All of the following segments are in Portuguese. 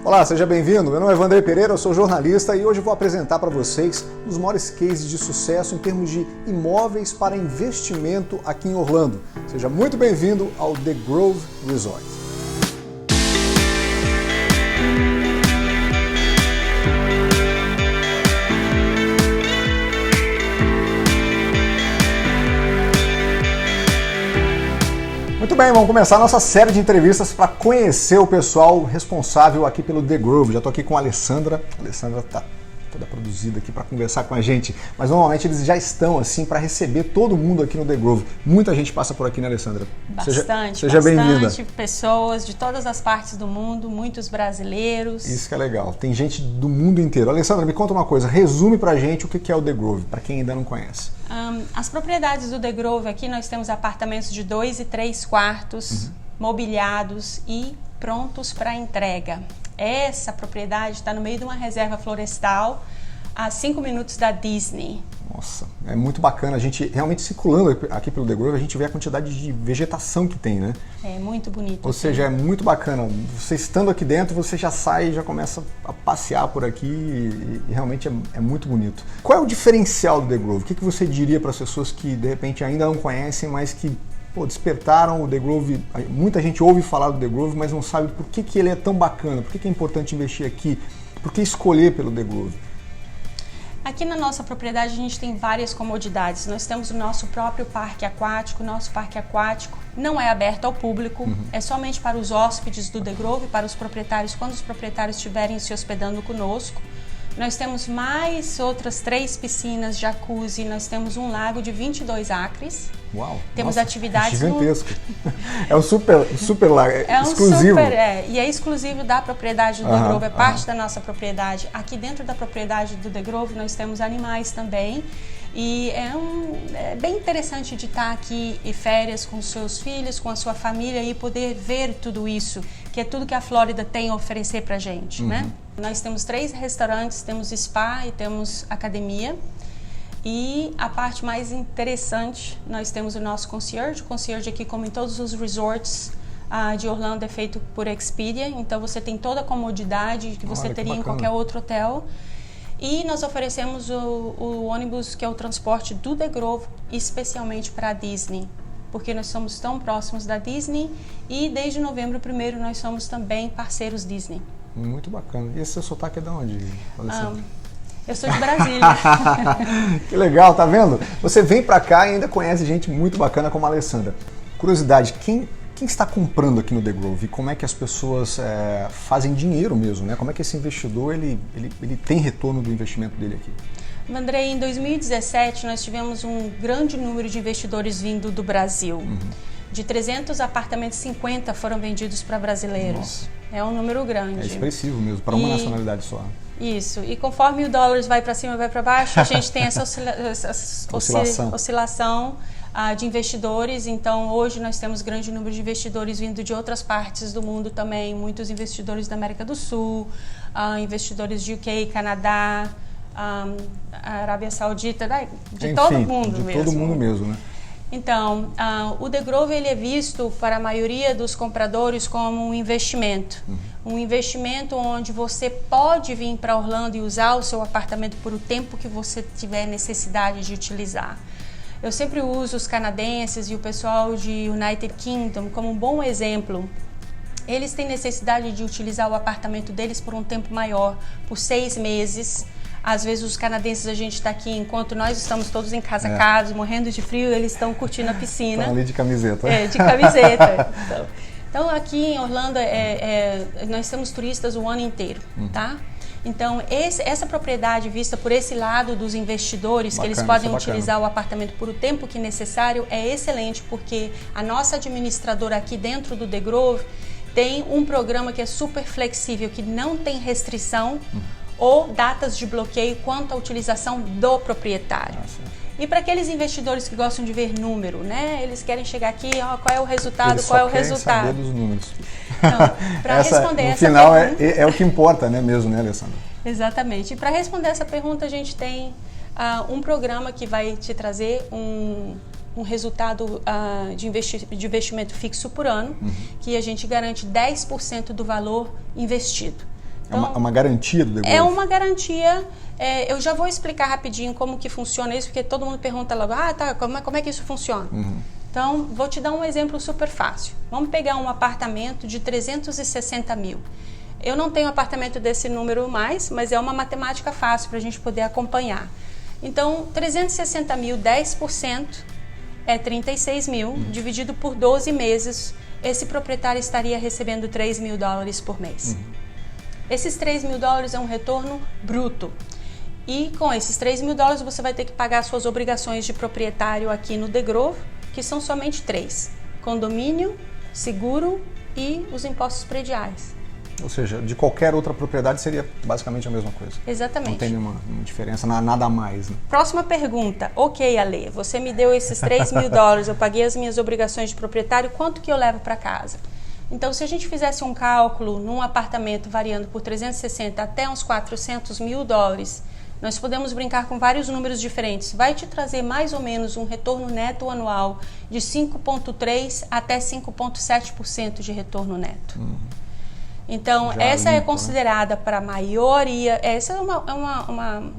Olá, seja bem-vindo. Meu nome é Vanderlei Pereira, eu sou jornalista e hoje eu vou apresentar para vocês os maiores cases de sucesso em termos de imóveis para investimento aqui em Orlando. Seja muito bem-vindo ao The Grove Resort. Muito bem, vamos começar a nossa série de entrevistas para conhecer o pessoal responsável aqui pelo The Grove. Já estou aqui com a Alessandra. A Alessandra está toda produzida aqui para conversar com a gente, mas normalmente eles já estão assim para receber todo mundo aqui no The Grove. Muita gente passa por aqui, né, Alessandra? Seja bem-vinda. Bastante pessoas de todas as partes do mundo, muitos brasileiros. Isso que é legal, tem gente do mundo inteiro. Alessandra, me conta uma coisa, resume pra gente o que é o The Grove, para quem ainda não conhece. As propriedades do The Grove aqui, nós temos apartamentos de 2 e 3 quartos, mobiliados e prontos para entrega. Essa propriedade está no meio de uma reserva florestal, a 5 minutos da Disney. Nossa, é muito bacana. A gente realmente circulando aqui pelo The Grove, a gente vê a quantidade de vegetação que tem, né? É muito bonito. Ou seja, é muito bacana. Você estando aqui dentro, você já sai, já começa a passear por aqui e realmente é muito bonito. Qual é o diferencial do The Grove? O que você diria para as pessoas que de repente ainda não conhecem, mas que despertaram o The Grove? Muita gente ouve falar do The Grove, mas não sabe por que ele é tão bacana, por que é importante investir aqui, por que escolher pelo The Grove? Aqui na nossa propriedade a gente tem várias comodidades. Nós temos o nosso próprio parque aquático. Nosso parque aquático não é aberto ao público, é somente para os hóspedes do The Grove, para os proprietários, quando os proprietários estiverem se hospedando conosco. Nós temos mais outras 3 piscinas, jacuzzi, nós temos um lago de 22 acres. Uau! Temos nossa, atividades gigantesco. É um super lago, exclusivo. E é exclusivo da propriedade do The Grove, é parte da nossa propriedade. Aqui dentro da propriedade do The Grove nós temos animais também. E é bem interessante de estar aqui em férias com seus filhos, com a sua família e poder ver tudo isso, que é tudo que a Flórida tem a oferecer pra gente, né? Nós temos 3 restaurantes, temos spa e temos academia. E a parte mais interessante, nós temos o nosso concierge. O concierge aqui, como em todos os resorts de Orlando, é feito por Expedia. Então você tem toda a comodidade que você teria em qualquer outro hotel. E nós oferecemos o ônibus, que é o transporte do The Grove, especialmente para a Disney, porque nós somos tão próximos da Disney e desde novembro 1º nós somos também parceiros Disney. Muito bacana. E esse seu sotaque é de onde, Alessandra? Eu sou de Brasília. Que legal, tá vendo? Você vem para cá e ainda conhece gente muito bacana como a Alessandra. Curiosidade, quem está comprando aqui no The Grove? Como é que as pessoas fazem dinheiro mesmo, né? Como é que esse investidor ele tem retorno do investimento dele aqui? Andrei, em 2017 nós tivemos um grande número de investidores vindo do Brasil. De 300 apartamentos, 50 foram vendidos para brasileiros. Nossa. É um número grande. É expressivo mesmo, para uma nacionalidade só. Isso, e conforme o dólar vai para cima e vai para baixo, a gente tem essa oscilação de investidores. Então hoje nós temos grande número de investidores vindo de outras partes do mundo também, muitos investidores da América do Sul, investidores de UK, Canadá, Arábia Saudita, de todo mundo mesmo. Todo mundo mesmo, né? Então, o The Grove ele é visto para a maioria dos compradores como um investimento. Um investimento onde você pode vir para Orlando e usar o seu apartamento por o tempo que você tiver necessidade de utilizar. Eu sempre uso os canadenses e o pessoal de United Kingdom como um bom exemplo. Eles têm necessidade de utilizar o apartamento deles por um tempo maior, por 6 meses. Às vezes os canadenses, a gente está aqui, enquanto nós estamos todos em casa, morrendo de frio, eles estão curtindo a piscina. Estão ali de camiseta. De camiseta. Então aqui em Orlando, nós temos turistas o ano inteiro, tá? Então essa propriedade vista por esse lado dos investidores, bacana, que eles podem utilizar o apartamento por o tempo que necessário, é excelente, porque a nossa administradora aqui dentro do The Grove tem um programa que é super flexível, que não tem restrição ou datas de bloqueio quanto à utilização do proprietário. E para aqueles investidores que gostam de ver número, né? Eles querem chegar aqui, qual é o resultado, qual é o resultado. Saber dos números. Então, para responder essa final pergunta... é o que importa, né, mesmo, né, Alessandra? Exatamente. E para responder essa pergunta, a gente tem um programa que vai te trazer um resultado de investimento fixo por ano, que a gente garante 10% do valor investido. Então, é uma garantia do The Grove? É uma garantia. Eu já vou explicar rapidinho como que funciona isso, porque todo mundo pergunta logo, como é que isso funciona? Então, vou te dar um exemplo super fácil. Vamos pegar um apartamento de 360 mil. Eu não tenho apartamento desse número mais, mas é uma matemática fácil para a gente poder acompanhar. Então, 360 mil, 10% é 36 mil, dividido por 12 meses, esse proprietário estaria recebendo $3.000 por mês. Esses $3.000 é um retorno bruto. E com esses $3.000 você vai ter que pagar suas obrigações de proprietário aqui no The Grove, que são somente 3. Condomínio, seguro e os impostos prediais. Ou seja, de qualquer outra propriedade seria basicamente a mesma coisa. Exatamente. Não tem nenhuma diferença, nada a mais. Né? Próxima pergunta. Ok, Ale, você me deu esses $3.000, eu paguei as minhas obrigações de proprietário, quanto que eu levo para casa? Então, se a gente fizesse um cálculo num apartamento variando por 360 até uns $400 mil, nós podemos brincar com vários números diferentes. Vai te trazer mais ou menos um retorno neto anual de 5,3% até 5,7% de retorno neto. Então, já essa limpo, é considerada para a maioria, essa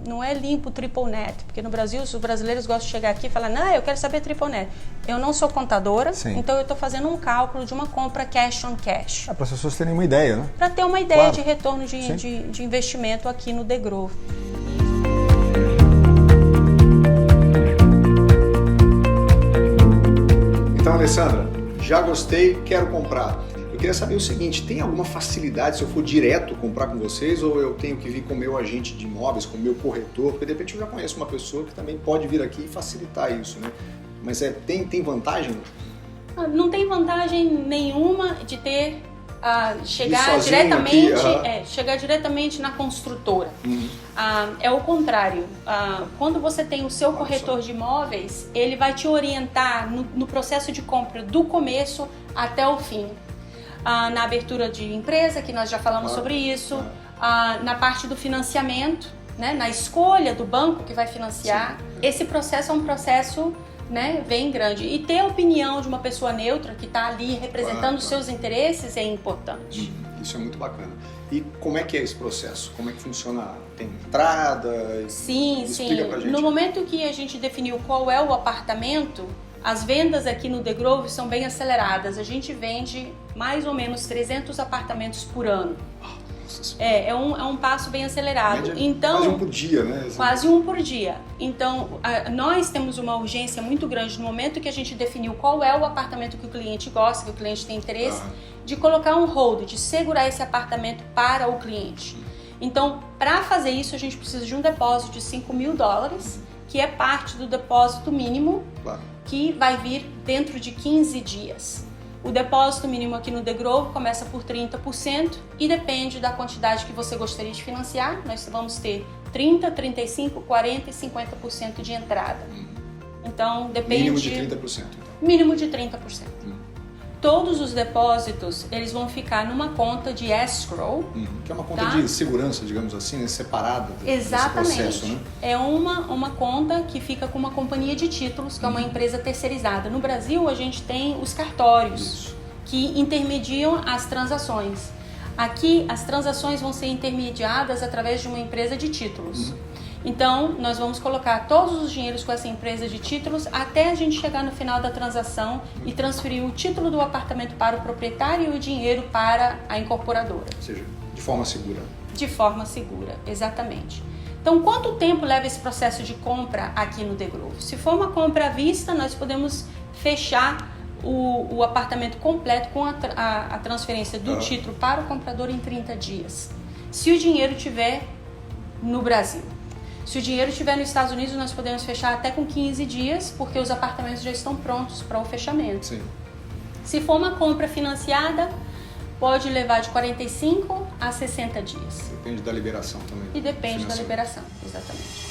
não é limpo triple net, porque no Brasil os brasileiros gostam de chegar aqui e falar, não, eu quero saber triple net. Eu não sou contadora, então eu estou fazendo um cálculo de uma compra cash on cash. Para as pessoas terem uma ideia, né? Para ter uma ideia de retorno de investimento aqui no The Grove. Então, Alessandra, já gostei, quero comprar. Eu queria saber o seguinte, tem alguma facilidade se eu for direto comprar com vocês ou eu tenho que vir com o meu agente de imóveis, com o meu corretor? Porque de repente eu já conheço uma pessoa que também pode vir aqui e facilitar isso, né? Mas tem vantagem? Não tem vantagem nenhuma de ter chegar diretamente na construtora. É o contrário. Quando você tem o seu corretor de imóveis, ele vai te orientar no processo de compra do começo até o fim. Na abertura de empresa, que nós já falamos sobre isso, na parte do financiamento, né, na escolha do banco que vai financiar. Esse processo é um processo, né, bem grande. E ter a opinião de uma pessoa neutra que está ali representando os seus interesses é importante. Isso é muito bacana. E como é que é esse processo? Como é que funciona? Tem entrada? Sim. Explica pra gente. No momento que a gente definiu qual é o apartamento, as vendas aqui no The Grove são bem aceleradas. A gente vende mais ou menos 300 apartamentos por ano. É um passo bem acelerado. Média, então, quase um por dia, né? Quase um por dia. Então, nós temos uma urgência muito grande no momento que a gente definiu qual é o apartamento que o cliente gosta, que o cliente tem interesse, de colocar um hold, de segurar esse apartamento para o cliente. Então, para fazer isso, a gente precisa de um depósito de $5.000, que é parte do depósito mínimo, que vai vir dentro de 15 dias. O depósito mínimo aqui no The Grove começa por 30% e depende da quantidade que você gostaria de financiar. Nós vamos ter 30%, 35%, 40% e 50% de entrada. Então, depende... Mínimo de 30%. Então. Mínimo de 30%. Todos os depósitos, eles vão ficar numa conta de escrow. Que é uma conta de segurança, digamos assim, né? Separada desse processo, né? É uma conta que fica com uma companhia de títulos, que é uma empresa terceirizada. No Brasil, a gente tem os cartórios, que intermediam as transações. Aqui, as transações vão ser intermediadas através de uma empresa de títulos. Então, nós vamos colocar todos os dinheiros com essa empresa de títulos até a gente chegar no final da transação e transferir o título do apartamento para o proprietário e o dinheiro para a incorporadora. Ou seja, de forma segura. De forma segura, exatamente. Então, quanto tempo leva esse processo de compra aqui no The Grove? Se for uma compra à vista, nós podemos fechar o apartamento completo com a transferência do título para o comprador em 30 dias. Se o dinheiro estiver no Brasil. Se o dinheiro estiver nos Estados Unidos, nós podemos fechar até com 15 dias, porque os apartamentos já estão prontos para o fechamento. Sim. Se for uma compra financiada, pode levar de 45 a 60 dias. Depende da liberação também. E depende da liberação, exatamente.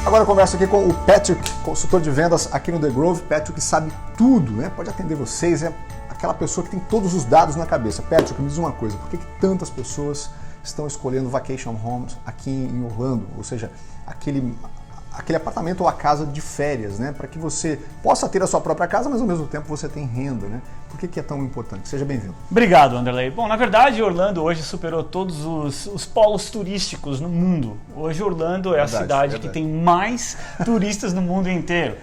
Agora eu converso aqui com o Patrick, consultor de vendas aqui no The Grove. Patrick sabe tudo, né? Pode atender vocês, é aquela pessoa que tem todos os dados na cabeça. Patrick, me diz uma coisa, por que tantas pessoas estão escolhendo vacation homes aqui em Orlando? Ou seja, aquele apartamento ou a casa de férias, né? Para que você possa ter a sua própria casa, mas ao mesmo tempo você tem renda, né? Por que é tão importante? Seja bem-vindo. Obrigado, Wanderley. Bom, na verdade, Orlando hoje superou todos os polos turísticos no mundo. Hoje, Orlando é a cidade que tem mais turistas no mundo inteiro.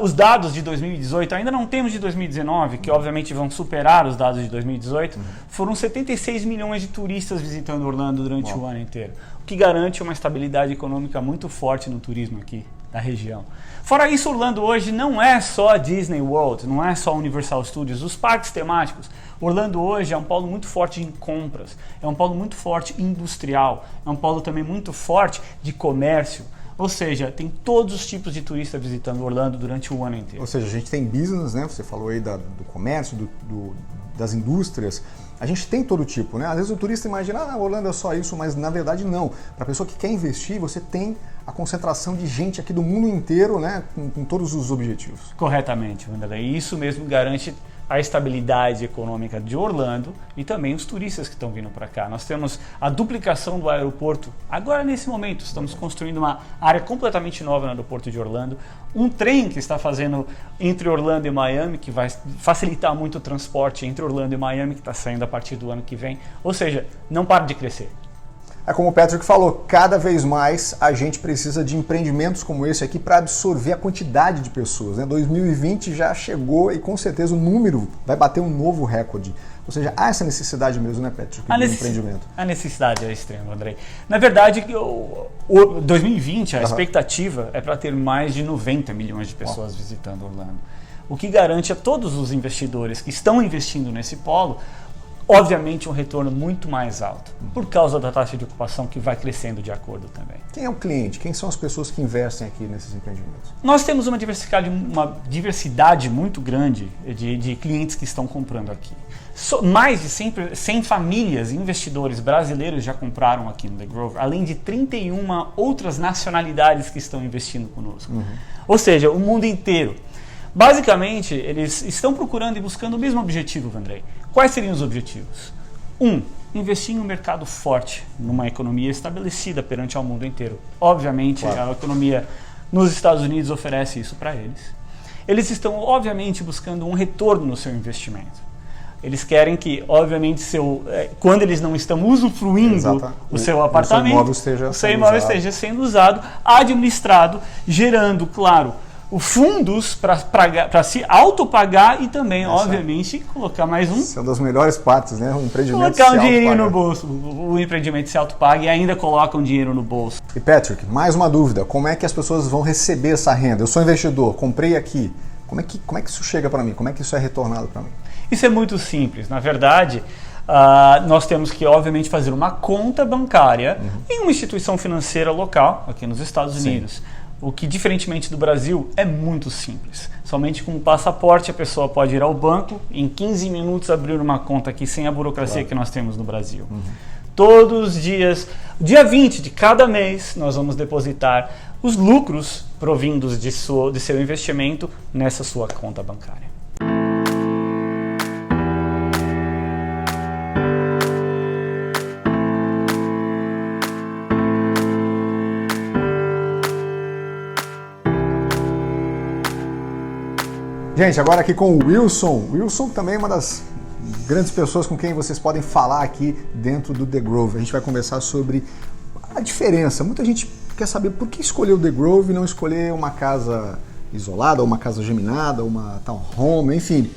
Os dados de 2018, ainda não temos de 2019, que obviamente vão superar os dados de 2018, foram 76 milhões de turistas visitando Orlando durante o ano inteiro, o que garante uma estabilidade econômica muito forte no turismo aqui na região. Fora isso, Orlando hoje não é só a Disney World, não é só a Universal Studios, os parques temáticos. Orlando hoje é um polo muito forte em compras, é um polo muito forte industrial, é um polo também muito forte de comércio. Ou seja, tem todos os tipos de turistas visitando Orlando durante o ano inteiro. Ou seja, a gente tem business, né? Você falou aí do comércio, das indústrias. A gente tem todo tipo, né? Às vezes o turista imagina, Orlando é só isso, mas na verdade não. Para a pessoa que quer investir, você tem a concentração de gente aqui do mundo inteiro, né? Com todos os objetivos. Corretamente, Wanderlei. E isso mesmo garante a estabilidade econômica de Orlando e também os turistas que estão vindo para cá. Nós temos a duplicação do aeroporto. Agora, nesse momento, estamos construindo uma área completamente nova no aeroporto de Orlando. Um trem que está fazendo entre Orlando e Miami, que vai facilitar muito o transporte entre Orlando e Miami, que está saindo a partir do ano que vem. Ou seja, não para de crescer. É como o Patrick falou, cada vez mais a gente precisa de empreendimentos como esse aqui para absorver a quantidade de pessoas, né? 2020 já chegou e com certeza o número vai bater um novo recorde. Ou seja, há essa necessidade mesmo, né, Patrick, de empreendimento? A necessidade é extrema, Andrei. Na verdade, 2020, a expectativa é para ter mais de 90 milhões de pessoas visitando Orlando. O que garante a todos os investidores que estão investindo nesse polo obviamente um retorno muito mais alto, por causa da taxa de ocupação que vai crescendo de acordo também. Quem é o cliente? Quem são as pessoas que investem aqui nesses empreendimentos? Nós temos uma diversidade muito grande de clientes que estão comprando aqui. Mais de 100 famílias e investidores brasileiros já compraram aqui no The Grove, além de 31 outras nacionalidades que estão investindo conosco. Ou seja, o mundo inteiro. Basicamente, eles estão procurando e buscando o mesmo objetivo, Andrei. Quais seriam os objetivos? Investir em um mercado forte, numa economia estabelecida perante ao mundo inteiro. Obviamente, a economia nos Estados Unidos oferece isso para eles. Eles estão, obviamente, buscando um retorno no seu investimento. Eles querem que, obviamente, quando eles não estão usufruindo o seu apartamento, o seu imóvel esteja sendo usado, administrado, gerando, claro, fundos para se autopagar e também, obviamente, colocar mais um... Isso é uma das melhores partes, né? Um empreendimento colocar um dinheirinho no bolso. O empreendimento se autopaga e ainda coloca um dinheiro no bolso. E Patrick, mais uma dúvida. Como é que as pessoas vão receber essa renda? Eu sou investidor, comprei aqui. Como é que isso chega para mim? Como é que isso é retornado para mim? Isso é muito simples. Na verdade, nós temos que, obviamente, fazer uma conta bancária em uma instituição financeira local, aqui nos Estados Unidos. O que, diferentemente do Brasil, é muito simples. Somente com um passaporte a pessoa pode ir ao banco, em 15 minutos abrir uma conta aqui sem a burocracia que nós temos no Brasil. Todos os dias, dia 20 de cada mês, nós vamos depositar os lucros provindos de seu investimento nessa sua conta bancária. Gente, agora aqui com o Wilson. Wilson também é uma das grandes pessoas com quem vocês podem falar aqui dentro do The Grove. A gente vai conversar sobre a diferença. Muita gente quer saber por que escolher o The Grove e não escolher uma casa isolada, ou uma casa geminada, uma townhome, enfim.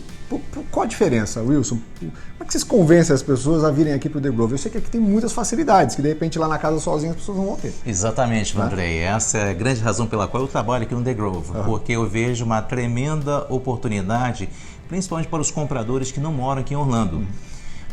Qual a diferença, Wilson? Como é que vocês convencem as pessoas a virem aqui para o The Grove? Eu sei que aqui tem muitas facilidades, que de repente lá na casa sozinha as pessoas não vão ter. Exatamente, Andrei. Essa é a grande razão pela qual eu trabalho aqui no The Grove, porque eu vejo uma tremenda oportunidade, principalmente para os compradores que não moram aqui em Orlando.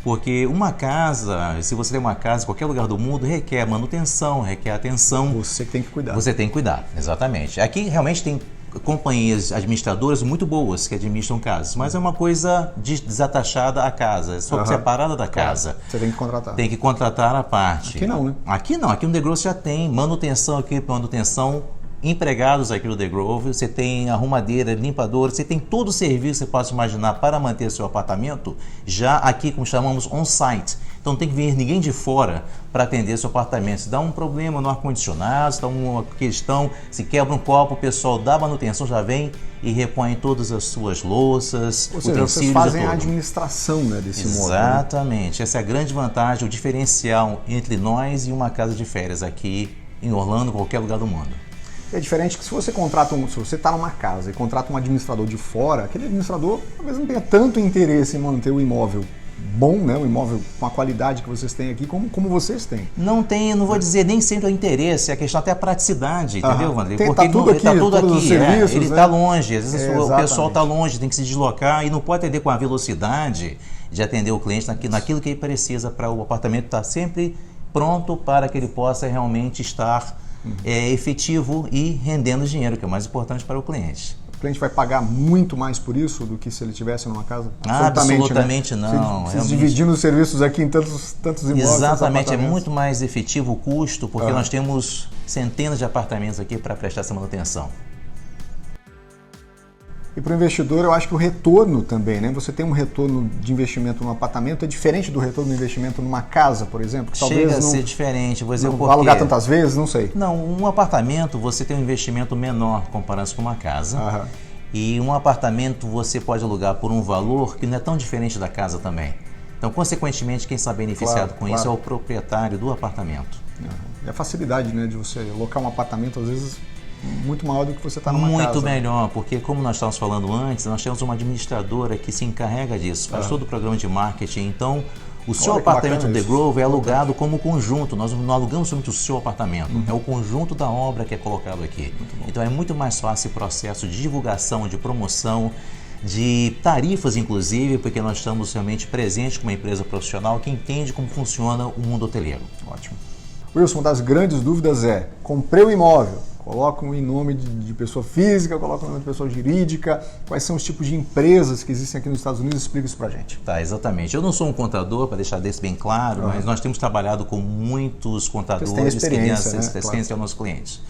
Porque uma casa, se você tem uma casa em qualquer lugar do mundo, requer manutenção, requer atenção. Você tem que cuidar. Você tem que cuidar, exatamente. Aqui realmente tem companhias administradoras muito boas que administram casas, mas é uma coisa desatachada à casa, separada da casa. Você tem que contratar. Tem que contratar a parte. Aqui não, né? Aqui não, aqui no The Grove já tem manutenção, manutenção empregados aqui no The Grove, você tem arrumadeira, limpadora, você tem todo o serviço que você possa imaginar para manter seu apartamento já aqui, como chamamos, on-site. Então não tem que vir ninguém de fora para atender seu apartamento. Se dá um problema no ar-condicionado, se dá uma questão, se quebra um copo, o pessoal da manutenção já vem e repõe todas as suas louças, ou seja, vocês fazem a administração, né, desse imóvel. Exatamente. Essa é a grande vantagem, o diferencial entre nós e uma casa de férias aqui em Orlando, qualquer lugar do mundo. É diferente que se você contrata se você está numa casa e contrata um administrador de fora, aquele administrador talvez não tenha tanto interesse em manter o imóvel bom, né? O imóvel com a qualidade que vocês têm aqui, como vocês têm. Não vou dizer nem sempre o interesse, a questão até a praticidade, entendeu, Wanderlei? Porque tá tudo aqui, serviços, ele né? está longe, às vezes o pessoal está exatamente. longe, tem que se deslocar e não pode atender com a velocidade de atender o cliente naquilo que ele precisa para o apartamento estar sempre pronto para que ele possa realmente estar efetivo e rendendo dinheiro, que é o mais importante para o cliente. O cliente vai pagar muito mais por isso do que se ele estivesse numa casa? Absolutamente, né? não. Vocês dividindo os serviços aqui em tantos imóveis. Exatamente, é muito mais efetivo o custo, porque nós temos centenas de apartamentos aqui para prestar essa manutenção. E para o investidor, eu acho que o retorno também, né? Você tem um retorno de investimento num apartamento, é diferente do retorno de investimento numa casa, por exemplo? Que talvez chega a ser diferente, vou dizer não o porquê. vai alugar tantas vezes, não sei. Não, um apartamento você tem um investimento menor comparado com uma casa. E um apartamento você pode alugar por um valor que não é tão diferente da casa também. Então, consequentemente, quem está beneficiado com isso é o proprietário do apartamento. E a facilidade, né, de você alocar um apartamento, às vezes, muito maior do que você está numa casa. Muito melhor, porque como nós estávamos falando antes, nós temos uma administradora que se encarrega disso, faz todo o programa de marketing. Então, o seu apartamento do The Grove é alugado como conjunto. Nós não alugamos somente o seu apartamento, é o conjunto da obra que é colocado aqui. Então, é muito mais fácil o processo de divulgação, de promoção, de tarifas, inclusive, porque nós estamos realmente presentes com uma empresa profissional que entende como funciona o mundo hoteleiro. Ótimo. Wilson, uma das grandes dúvidas é, comprei o imóvel, colocam em nome de pessoa física, colocam em nome de pessoa jurídica. Quais são os tipos de empresas que existem aqui nos Estados Unidos? Explica isso pra gente. Tá, exatamente. Eu não sou um contador, para deixar desse bem claro, mas nós temos trabalhado com muitos contadores que têm essa experiência aos nossos clientes.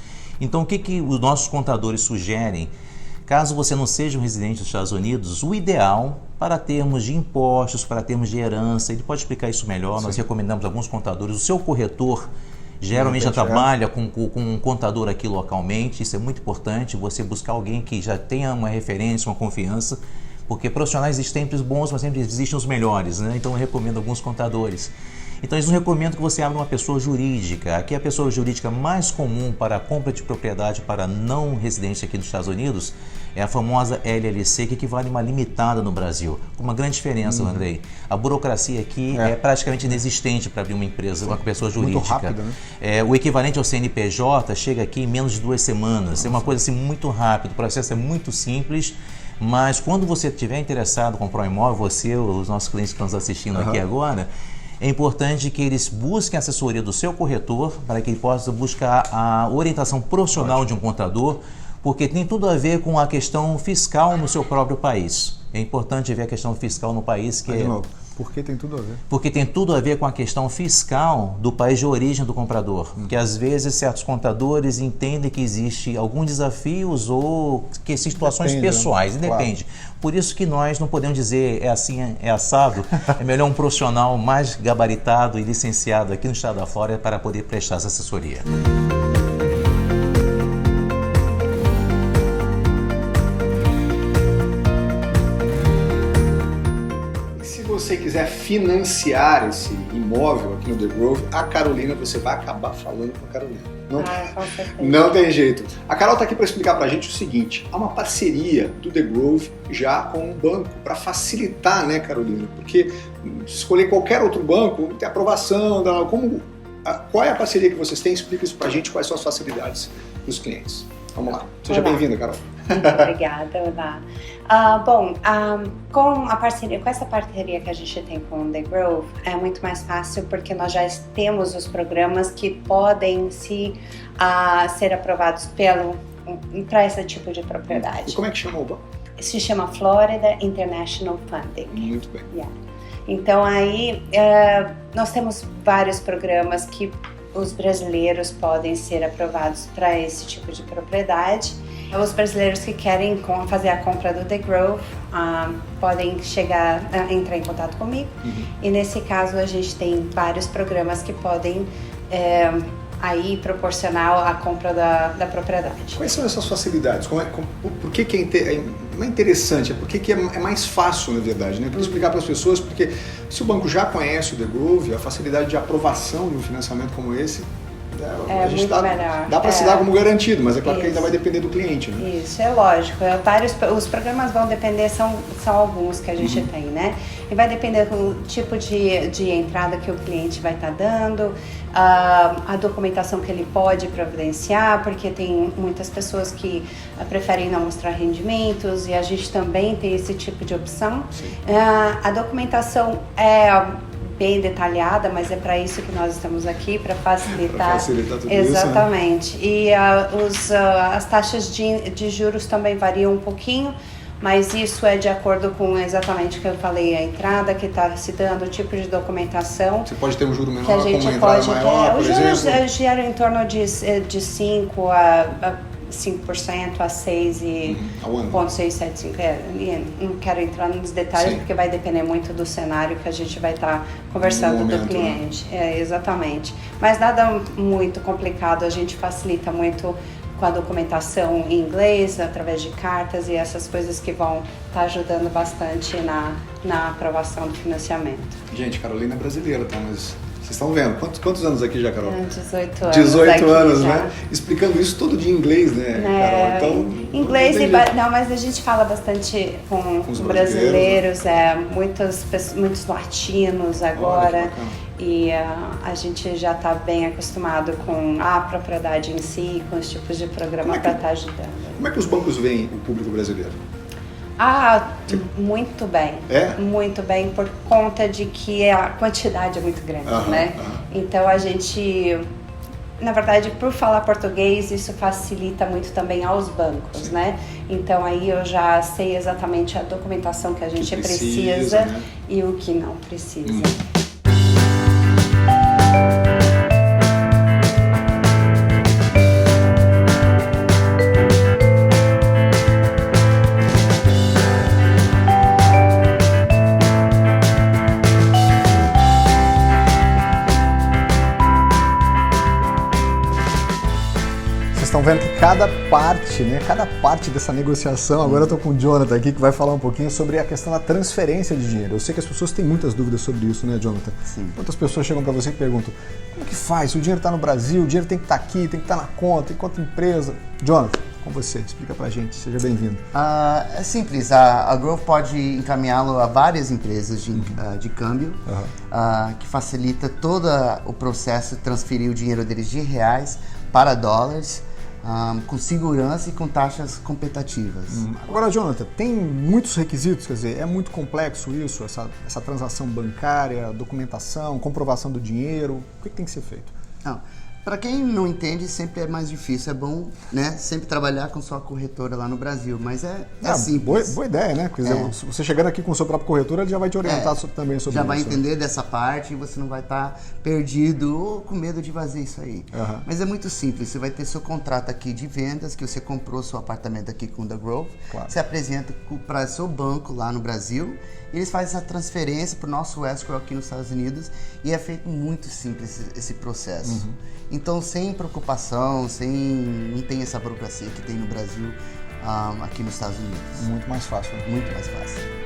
Então, o que os nossos contadores sugerem? Caso você não seja um residente dos Estados Unidos, o ideal para termos de impostos, para termos de herança, ele pode explicar isso melhor. Nós recomendamos alguns contadores. O seu corretor geralmente já trabalha com um contador aqui localmente, isso é muito importante, você buscar alguém que já tenha uma referência, uma confiança, porque profissionais existem sempre bons, mas sempre existem os melhores, né? Então eu recomendo alguns contadores. Então eles não recomendam que você abra uma pessoa jurídica. Aqui a pessoa jurídica mais comum para a compra de propriedade para não residente aqui dos Estados Unidos é a famosa LLC, que equivale a uma limitada no Brasil. Com uma grande diferença, Andrei. A burocracia aqui é praticamente inexistente para abrir uma empresa, uma pessoa jurídica. Muito rápido, né? O equivalente ao CNPJ chega aqui em menos de 2 semanas. É uma coisa assim muito rápida, o processo é muito simples. Mas quando você estiver interessado em comprar um imóvel, você, os nossos clientes que estão nos assistindo aqui agora, é importante que eles busquem a assessoria do seu corretor para que ele possa buscar a orientação profissional de um contador, porque tem tudo a ver com a questão fiscal no seu próprio país. É importante ver a questão fiscal no país que de novo, por que tem tudo a ver? Porque tem tudo a ver com a questão fiscal do país de origem do comprador. Que às vezes certos contadores entendem que existe alguns desafios ou que situações pessoais, depende. Por isso que nós não podemos dizer é assim, é assado. É melhor um profissional mais gabaritado e licenciado aqui no estado da Flórida para poder prestar essa assessoria. Se você quiser financiar esse imóvel aqui no The Grove, a Carolina, você vai acabar falando com a Carolina. Com certeza. Não tem jeito. A Carol está aqui para explicar para a gente o seguinte: há uma parceria do The Grove já com um banco para facilitar, né, Carolina? Porque escolher qualquer outro banco tem aprovação, qual é a parceria que vocês têm? Explica isso para a gente, quais são as facilidades dos clientes. Vamos lá. Seja bem-vinda, Carol. Muito obrigada, olá. Com essa parceria que a gente tem com o The Grove, é muito mais fácil porque nós já temos os programas que podem ser aprovados para esse tipo de propriedade. E como é que chama o banco? Se chama Florida International Funding. Muito bem. Yeah. Então aí nós temos vários programas que os brasileiros podem ser aprovados para esse tipo de propriedade. Os brasileiros que querem fazer a compra do The Grove podem entrar em contato comigo. E nesse caso a gente tem vários programas que podem aí proporcionar a compra da propriedade. Quais são essas facilidades? Por que não é interessante, é porque é mais fácil, na verdade, né? Para explicar para as pessoas, porque se o banco já conhece o The Grove, a facilidade de aprovação de um financiamento como esse, a gente dá para se dar como garantido, mas é claro que ainda vai depender do cliente, né? Isso, é lógico. Os programas vão depender, são alguns que a gente tem, né? E vai depender do tipo de entrada que o cliente vai estar dando, a documentação que ele pode providenciar, porque tem muitas pessoas que preferem não mostrar rendimentos e a gente também tem esse tipo de opção. A documentação é bem detalhada, mas é para isso que nós estamos aqui, para facilitar. Para facilitar tudo exatamente. Isso, né? E as taxas de juros também variam um pouquinho, mas isso é de acordo com exatamente o que eu falei, a entrada que está se dando, o tipo de documentação. Você pode ter um juro menor, que a gente como uma entrada maior, os por juros exemplo? giram em torno de 5% a 5% a 6,675. Não quero entrar nos detalhes, porque vai depender muito do cenário que a gente vai estar conversando do cliente. Né? Exatamente. Mas nada muito complicado, a gente facilita muito com a documentação em inglês, através de cartas e essas coisas que vão estar ajudando bastante na aprovação do financiamento. Gente, Carolina é brasileira, tá? Mas vocês estão vendo. Quantos anos aqui já, Carol? 18 anos. 18 anos, já. né? Explicando isso tudo de inglês, né, Carol? Então, inglês mas a gente fala bastante com os brasileiros, muitos latinos agora. E a gente já está bem acostumado com a propriedade em si, com os tipos de programa para estar ajudando. Como é que os bancos veem o público brasileiro? Muito bem. Muito bem, por conta de que a quantidade é muito grande, né? Então a gente, na verdade, por falar português, isso facilita muito também aos bancos, né? Então aí eu já sei exatamente a documentação que a gente precisa né? E o que não precisa. Estão vendo que cada parte dessa negociação, agora eu estou com o Jonathan aqui, que vai falar um pouquinho sobre a questão da transferência de dinheiro. Eu sei que as pessoas têm muitas dúvidas sobre isso, né, Jonathan? Sim. Quantas pessoas chegam para você e perguntam, como que faz? Se o dinheiro está no Brasil, o dinheiro tem que estar aqui, tem que estar na conta, enquanto empresa. Jonathan, com você, explica pra gente, seja bem-vindo. É simples, a Grove pode encaminhá-lo a várias empresas de câmbio, que facilita todo o processo de transferir o dinheiro deles de reais para dólares, com segurança e com taxas competitivas. Agora, Jonathan, tem muitos requisitos, quer dizer, é muito complexo isso, essa transação bancária, documentação, comprovação do dinheiro, o que tem que ser feito? Para quem não entende, sempre é mais difícil. É bom, né, sempre trabalhar com sua corretora lá no Brasil, mas é simples. Boa ideia, né? Quer dizer, se você chegando aqui com sua própria corretora, ele já vai te orientar também sobre isso. Já vai entender dessa parte e você não vai estar perdido ou com medo de fazer isso aí. Mas é muito simples. Você vai ter seu contrato aqui de vendas, que você comprou seu apartamento aqui com The Grove. Claro. Você apresenta para seu banco lá no Brasil. E eles fazem essa transferência para o nosso escrow aqui nos Estados Unidos e é feito muito simples esse processo. Então, sem preocupação, não tem essa burocracia que tem no Brasil, aqui nos Estados Unidos. Muito mais fácil. Né? Muito mais fácil.